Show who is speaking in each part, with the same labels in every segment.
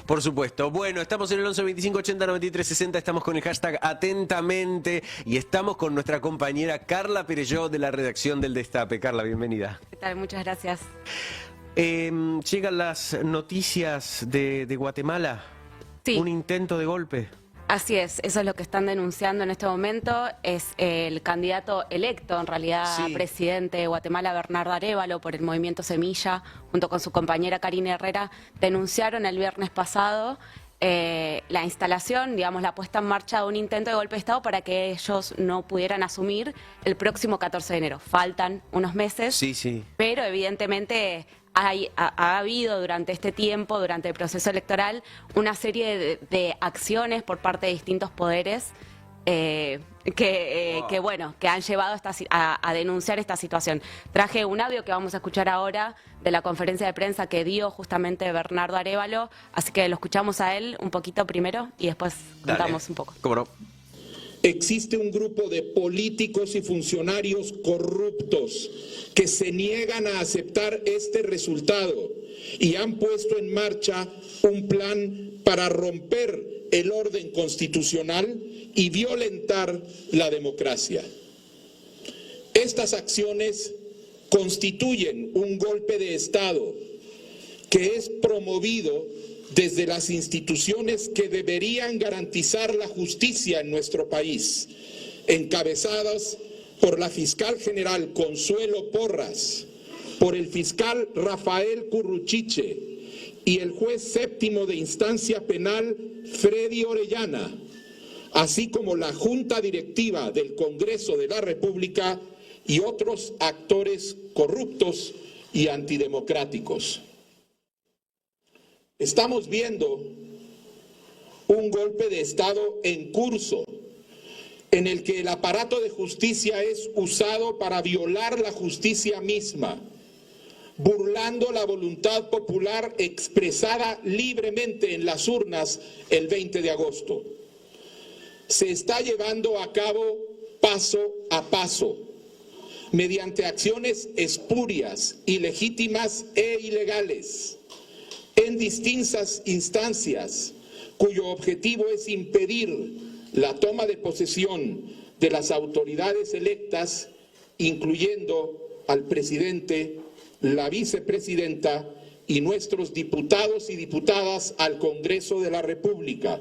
Speaker 1: Por supuesto. Bueno, estamos en el 11 25 80 93 60, estamos con el hashtag Atentamente y estamos con nuestra compañera Carla Perelló de la redacción del Destape. Carla, bienvenida.
Speaker 2: ¿Qué tal? Muchas gracias.
Speaker 1: Llegan las noticias de Guatemala.
Speaker 2: Sí.
Speaker 1: Un intento de golpe.
Speaker 2: Así es, eso es lo que están denunciando en este momento. Es el candidato electo, en realidad,
Speaker 1: Sí.
Speaker 2: presidente de Guatemala, Bernardo Arévalo, por el Movimiento Semilla, junto con su compañera Karina Herrera, denunciaron el viernes pasado la instalación, digamos, la puesta en marcha de un intento de golpe de Estado para que ellos no pudieran asumir el próximo 14 de enero. Faltan unos meses,
Speaker 1: Sí.
Speaker 2: pero evidentemente ha habido durante este tiempo, durante el proceso electoral, una serie de acciones por parte de distintos poderes que han llevado a denunciar esta situación. Traje un audio que vamos a escuchar ahora de la conferencia de prensa que dio justamente Bernardo Arévalo, así que lo escuchamos a él un poquito primero y después contamos un poco.
Speaker 1: ¿Cómo no?
Speaker 3: Existe un grupo de políticos y funcionarios corruptos que se niegan a aceptar este resultado y han puesto en marcha un plan para romper el orden constitucional y violentar la democracia. Estas acciones constituyen un golpe de Estado que es promovido desde las instituciones que deberían garantizar la justicia en nuestro país, encabezadas por la fiscal general Consuelo Porras, por el fiscal Rafael Curruchiche y el juez séptimo de instancia penal Freddy Orellana, así como la Junta Directiva del Congreso de la República y otros actores corruptos y antidemocráticos. Estamos viendo un golpe de Estado en curso, en el que el aparato de justicia es usado para violar la justicia misma, burlando la voluntad popular expresada libremente en las urnas el 20 de agosto. Se está llevando a cabo paso a paso, mediante acciones espurias, ilegítimas e ilegales, en distintas instancias, cuyo objetivo es impedir la toma de posesión de las autoridades electas, incluyendo al presidente, la vicepresidenta y nuestros diputados y diputadas al Congreso de la República,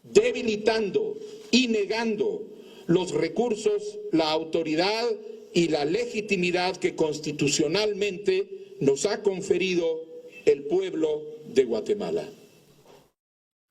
Speaker 3: debilitando y negando los recursos, la autoridad y la legitimidad que constitucionalmente nos ha conferido el pueblo de Guatemala.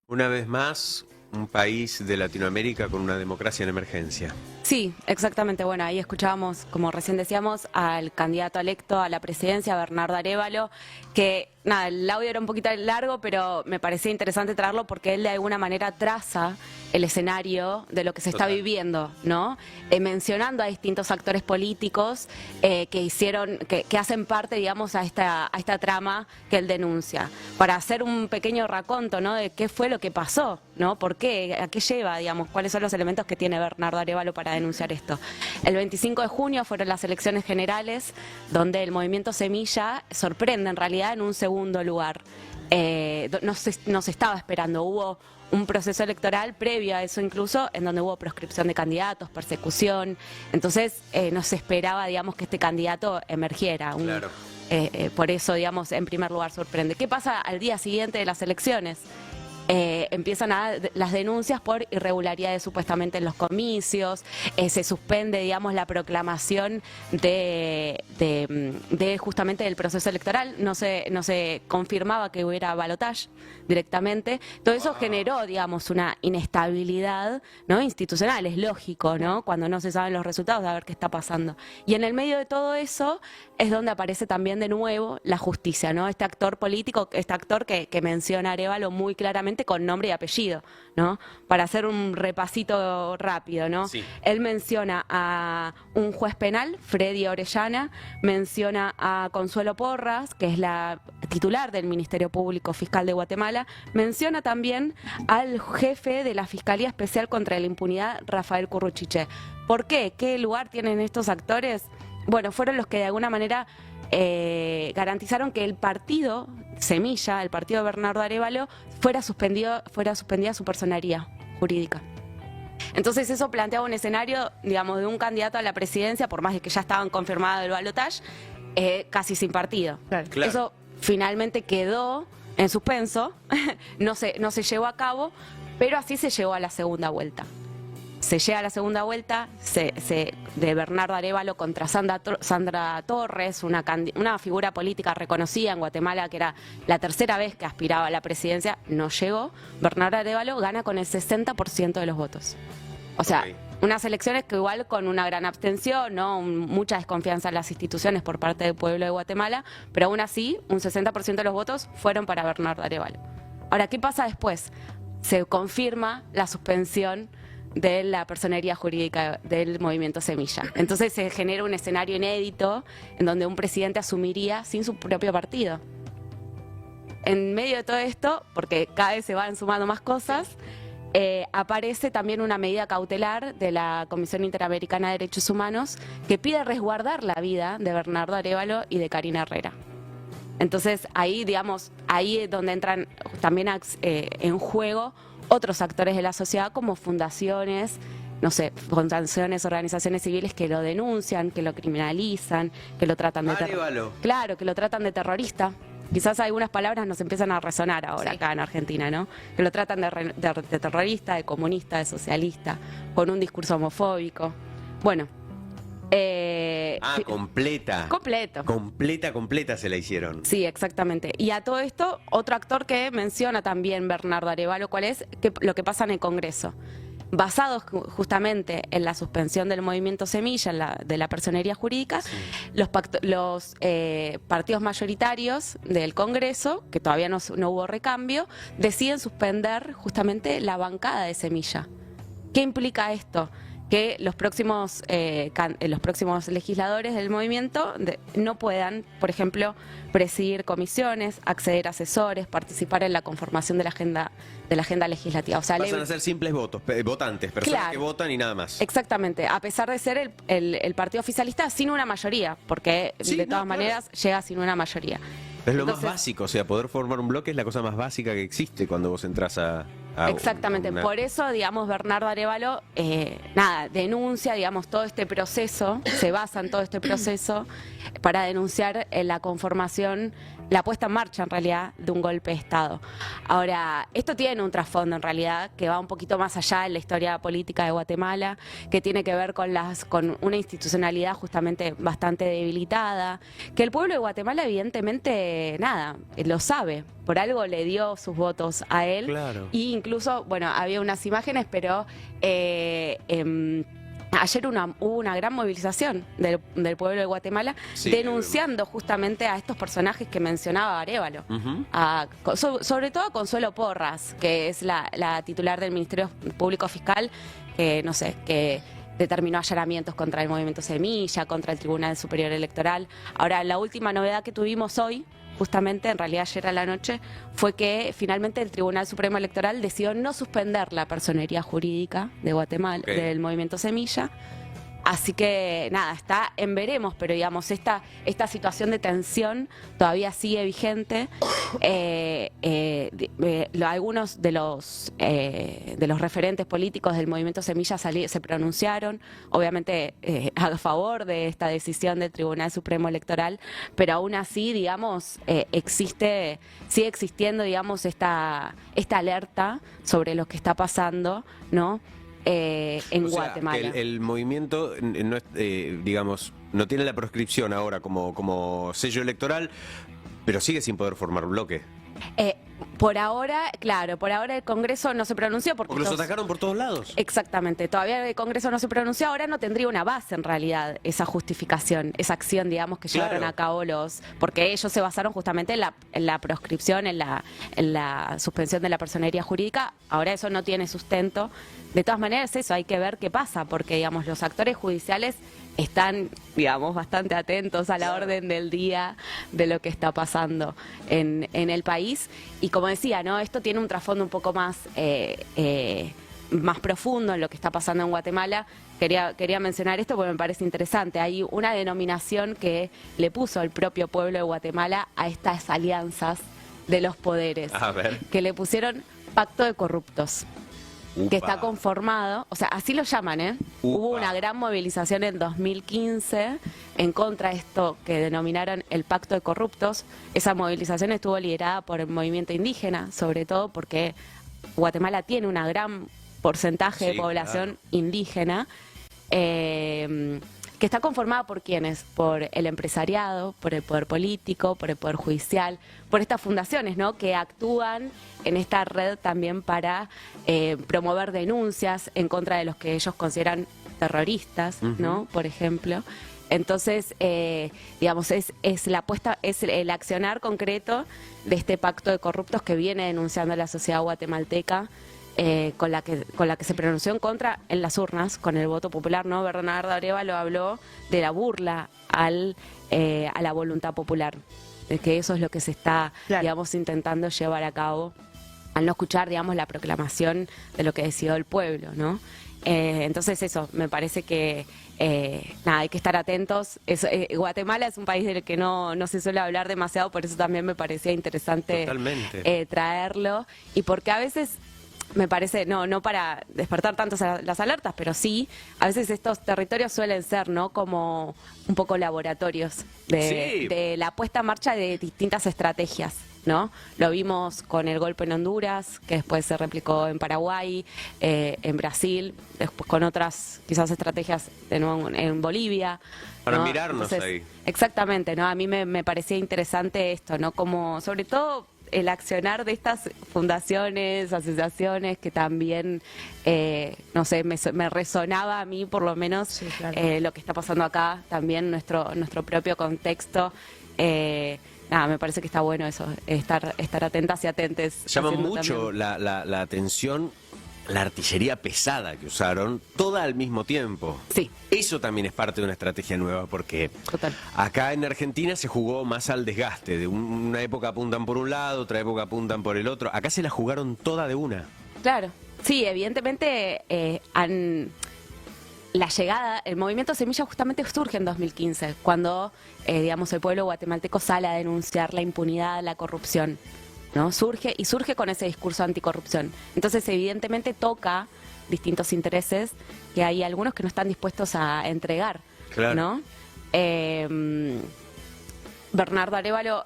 Speaker 1: Una vez más, un país de Latinoamérica con una democracia en emergencia.
Speaker 2: Sí, exactamente. Bueno, ahí escuchábamos, como recién decíamos, al candidato electo a la presidencia, Bernardo Arévalo, que, nada, el audio era un poquito largo, pero me parecía interesante traerlo porque él de alguna manera traza el escenario de lo que se está viviendo, ¿no? Mencionando a distintos actores políticos que hacen parte, digamos, a esta trama que él denuncia. Para hacer un pequeño raconto, ¿no?, de qué fue lo que pasó, ¿no? ¿Por qué? ¿A qué lleva, digamos? ¿Cuáles son los elementos que tiene Bernardo Arévalo para denunciar esto? El 25 de junio fueron las elecciones generales, donde el Movimiento Semilla sorprende en realidad en un segundo lugar. No se estaba esperando, hubo un proceso electoral previo a eso incluso, en donde hubo proscripción de candidatos, persecución. Entonces no se esperaba, digamos, que este candidato emergiera.
Speaker 1: Claro.
Speaker 2: Por eso, digamos, en primer lugar sorprende. ¿Qué pasa al día siguiente de las elecciones? Empiezan las denuncias por irregularidades supuestamente en los comicios, se suspende, digamos, la proclamación de justamente del proceso electoral, no se confirmaba que hubiera balotaje directamente. Todo eso generó, digamos, una inestabilidad, ¿no?, institucional. Es lógico, ¿no?, cuando no se saben los resultados, de a ver qué está pasando. Y en el medio de todo eso es donde aparece también de nuevo la justicia, ¿no? Este actor político, este actor que menciona Arévalo muy claramente con nombre y apellido, ¿no? Para hacer un repasito rápido, ¿no?
Speaker 1: Sí.
Speaker 2: Él menciona a un juez penal, Freddy Orellana, menciona a Consuelo Porras, que es la titular del Ministerio Público Fiscal de Guatemala, menciona también al jefe de la Fiscalía Especial contra la Impunidad, Rafael Curruchiche. ¿Por qué? ¿Qué lugar tienen estos actores? Bueno, fueron los que de alguna manera garantizaron que el partido Semilla, el partido de Bernardo Arévalo, fuera suspendida su personería jurídica. Entonces eso planteaba un escenario, digamos, de un candidato a la presidencia, por más de que ya estaban confirmados el balotaje, casi sin partido.
Speaker 4: Claro.
Speaker 1: Claro.
Speaker 2: Eso finalmente quedó en suspenso, no se llevó a cabo, pero así se llegó a la segunda vuelta. Se llega a la segunda vuelta de Bernardo Arévalo contra Sandra Torres, una figura política reconocida en Guatemala, que era la tercera vez que aspiraba a la presidencia, no llegó. Bernardo Arévalo gana con el 60% de los votos. O sea,
Speaker 1: Ok.
Speaker 2: unas elecciones que igual con una gran abstención, ¿no? Mucha desconfianza en las instituciones por parte del pueblo de Guatemala, pero aún así, un 60% de los votos fueron para Bernardo Arévalo. Ahora, ¿qué pasa después? Se confirma la suspensión de la personería jurídica del movimiento Semilla. Entonces se genera un escenario inédito en donde un presidente asumiría sin su propio partido. En medio de todo esto, porque cada vez se van sumando más cosas, aparece también una medida cautelar de la Comisión Interamericana de Derechos Humanos que pide resguardar la vida de Bernardo Arévalo y de Karina Herrera. Entonces ahí, digamos, ahí es donde entran también en juego otros actores de la sociedad como fundaciones, no sé, fundaciones, organizaciones civiles que lo denuncian, que lo criminalizan, que lo tratan de
Speaker 1: Arévalo.
Speaker 2: Claro, que lo tratan de terrorista. Quizás algunas palabras nos empiezan a resonar ahora
Speaker 4: Sí.
Speaker 2: acá en Argentina, ¿no? Que lo tratan de terrorista, de comunista, de socialista, con un discurso homofóbico. Bueno.
Speaker 1: Completa.
Speaker 2: Completo.
Speaker 1: Completa se la hicieron.
Speaker 2: Sí, exactamente. Y a todo esto, otro actor que menciona también Bernardo Arévalo, ¿cuál es? Lo que pasa en el Congreso. Basados justamente en la suspensión del movimiento Semilla, de la personería jurídica, los partidos mayoritarios del Congreso, que todavía no hubo recambio, deciden suspender justamente la bancada de Semilla. ¿Qué implica esto? Que los próximos legisladores del movimiento no puedan, por ejemplo, presidir comisiones, acceder a asesores, participar en la conformación de la agenda legislativa. O sea,
Speaker 1: Pasan a ser simples votantes, personas
Speaker 2: Claro.
Speaker 1: que votan y nada más.
Speaker 2: Exactamente, a pesar de ser el partido oficialista sin una mayoría, porque
Speaker 1: Sí,
Speaker 2: de
Speaker 1: no,
Speaker 2: todas
Speaker 1: claro.
Speaker 2: maneras llega sin una mayoría.
Speaker 1: Es lo
Speaker 2: Entonces-
Speaker 1: más básico, o sea, poder formar un bloque es la cosa más básica que existe cuando vos entras a
Speaker 2: Exactamente,
Speaker 1: una-
Speaker 2: por eso, digamos, Bernardo Arévalo, denuncia, digamos, todo este proceso, se basa en todo este proceso para denunciar la conformación, la puesta en marcha, en realidad, de un golpe de Estado. Ahora, esto tiene un trasfondo, en realidad, que va un poquito más allá en la historia política de Guatemala, que tiene que ver con una institucionalidad justamente bastante debilitada, que el pueblo de Guatemala, evidentemente, lo sabe, por algo le dio sus votos a él.
Speaker 1: Claro.
Speaker 2: Y incluso, bueno, había unas imágenes, pero ayer hubo una gran movilización del pueblo de Guatemala
Speaker 1: Sí.
Speaker 2: denunciando justamente a estos personajes que mencionaba Arévalo.
Speaker 1: Ujú.
Speaker 2: Sobre todo a Consuelo Porras, que es la titular del Ministerio Público Fiscal, que no sé, que determinó allanamientos contra el movimiento Semilla, contra el Tribunal Superior Electoral. Ahora, la última novedad que tuvimos hoy, justamente, en realidad ayer a la noche, fue que finalmente el Tribunal Supremo Electoral decidió no suspender la personería jurídica de Guatemala,
Speaker 1: Ok.
Speaker 2: del movimiento Semilla. Así que nada, está en veremos, pero digamos, esta situación de tensión todavía sigue vigente. Algunos de los referentes políticos del movimiento Semilla se pronunciaron, obviamente a favor de esta decisión del Tribunal Supremo Electoral, pero aún así, digamos, sigue existiendo, digamos, esta alerta sobre lo que está pasando, ¿no? En
Speaker 1: O sea,
Speaker 2: Guatemala.
Speaker 1: que el movimiento no es, digamos, no tiene la proscripción ahora como sello electoral, pero sigue sin poder formar bloque.
Speaker 2: Por ahora, claro, por ahora el Congreso no se pronunció porque
Speaker 1: Porque los atacaron por todos lados.
Speaker 2: Exactamente, todavía el Congreso no se pronunció, ahora no tendría una base en realidad esa justificación, esa acción, digamos, que
Speaker 1: Claro.
Speaker 2: llevaron a cabo porque ellos se basaron justamente en la proscripción, en la suspensión de la personería jurídica, ahora eso no tiene sustento. De todas maneras, eso hay que ver qué pasa, porque, digamos, los actores judiciales están, digamos, bastante atentos a la orden del día de lo que está pasando en el país. Y como decía, ¿no? Esto tiene un trasfondo un poco más más profundo en lo que está pasando en Guatemala, quería mencionar esto porque me parece interesante. Hay una denominación que le puso el propio pueblo de Guatemala a estas alianzas de los poderes,
Speaker 1: A ver.
Speaker 2: que le pusieron Pacto de Corruptos.
Speaker 1: Upa.
Speaker 2: Que está conformado, o sea, así lo llaman, ¿eh?
Speaker 1: Upa.
Speaker 2: Hubo una gran movilización en 2015 en contra de esto que denominaron el Pacto de Corruptos. Esa movilización estuvo liderada por el movimiento indígena, sobre todo porque Guatemala tiene un gran porcentaje de
Speaker 1: Sí,
Speaker 2: población
Speaker 1: claro.
Speaker 2: indígena, que está conformada por ¿quiénes? Por el empresariado, por el poder político, por el poder judicial, por estas fundaciones, ¿no? Que actúan en esta red también para promover denuncias en contra de los que ellos consideran terroristas, ¿no? Por ejemplo. Entonces, digamos, es la apuesta, es el accionar concreto de este pacto de corruptos que viene denunciando la sociedad guatemalteca, con la que se pronunció en contra en las urnas, con el voto popular, ¿no? Bernardo Arévalo habló de la burla a la voluntad popular, de que eso es lo que se está,
Speaker 4: Claro.
Speaker 2: digamos, intentando llevar a cabo al no escuchar, digamos, la proclamación de lo que decidió el pueblo, ¿no? Entonces eso, me parece que nada, hay que estar atentos. Guatemala es un país del que no se suele hablar demasiado, por eso también me parecía interesante
Speaker 1: Totalmente.
Speaker 2: traerlo, y porque a veces me parece, no para despertar tanto las alertas, pero sí, a veces estos territorios suelen ser, ¿no? Como un poco laboratorios
Speaker 1: Sí.
Speaker 2: de la puesta en marcha de distintas estrategias, ¿no? Lo vimos con el golpe en Honduras, que después se replicó en Paraguay, en Brasil, después con otras quizás estrategias de nuevo en Bolivia.
Speaker 1: Para
Speaker 2: ¿no?
Speaker 1: mirarnos ahí.
Speaker 2: Exactamente, ¿no? A mí me parecía interesante esto, ¿no? Como, sobre todo, el accionar de estas fundaciones, asociaciones que también, no sé, me resonaba a mí por lo menos
Speaker 4: Sí, claro.
Speaker 2: lo que está pasando acá, también nuestro propio contexto. Nada, me parece que está bueno eso, estar atentas y atentes.
Speaker 1: Llama
Speaker 2: haciendo
Speaker 1: mucho
Speaker 2: también.
Speaker 1: la atención la artillería pesada que usaron, toda al mismo tiempo.
Speaker 2: Sí.
Speaker 1: Eso también es parte de una estrategia nueva, porque
Speaker 2: Total.
Speaker 1: acá en Argentina se jugó más al desgaste. De una época apuntan por un lado, otra época apuntan por el otro. Acá se la jugaron toda de una.
Speaker 2: Claro, sí, evidentemente la llegada, el movimiento Semilla justamente surge en 2015, cuando, digamos, el pueblo guatemalteco sale a denunciar la impunidad, la corrupción, ¿no? Surge con ese discurso anticorrupción. Entonces, evidentemente toca distintos intereses que hay algunos que no están dispuestos a entregar,
Speaker 1: Claro.
Speaker 2: ¿no? Bernardo Arévalo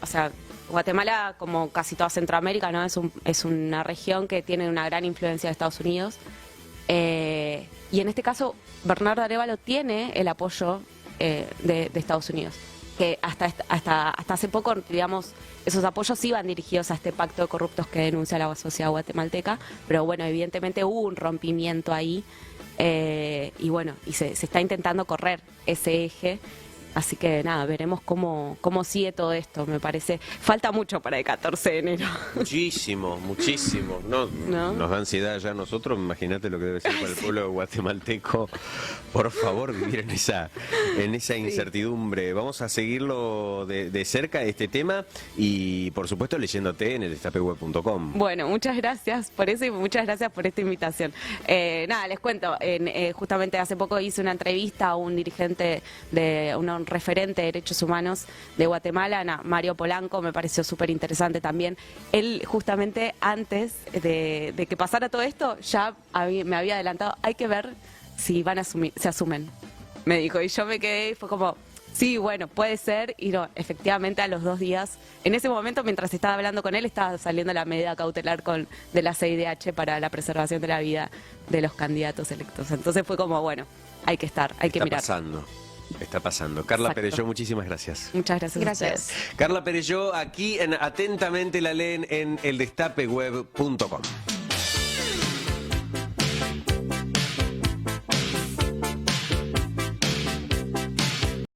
Speaker 2: o sea, Guatemala, como casi toda Centroamérica, ¿no? Es una región que tiene una gran influencia de Estados Unidos. Y en este caso, Bernardo Arévalo tiene el apoyo de Estados Unidos, que hasta hace poco, digamos, esos apoyos iban dirigidos a este pacto de corruptos que denuncia la sociedad guatemalteca, pero bueno, evidentemente hubo un rompimiento ahí, y bueno, y se está intentando correr ese eje. Así que nada, veremos cómo sigue todo esto. Me parece, falta mucho para el 14 de enero.
Speaker 1: Muchísimo, muchísimo. No,
Speaker 2: ¿No?
Speaker 1: Nos da ansiedad ya a nosotros. Imagínate lo que debe ser para el pueblo guatemalteco. Por favor, vivir en esa incertidumbre. Vamos a seguirlo de cerca, este tema, y por supuesto leyéndote en el destapeweb.com.
Speaker 2: Bueno, muchas gracias por eso y muchas gracias por esta invitación. Nada, les cuento, justamente hace poco hice una entrevista a un dirigente un referente de derechos humanos de Guatemala, Mario Polanco, me pareció súper interesante también. Él justamente antes de que pasara todo esto ya me había adelantado, hay que ver si se asumen, me dijo, y yo me quedé y fue como... Sí, bueno, puede ser, y no, efectivamente a los 2 días, en ese momento mientras estaba hablando con él, estaba saliendo la medida cautelar de la CIDH para la preservación de la vida de los candidatos electos. Entonces fue como, bueno, hay que mirar.
Speaker 1: Está pasando. Carla
Speaker 2: Exacto.
Speaker 1: Perelló, muchísimas gracias.
Speaker 2: Muchas gracias.
Speaker 4: Gracias.
Speaker 2: A ustedes.
Speaker 1: Carla Perelló, aquí en Atentamente la leen en eldestapeweb.com.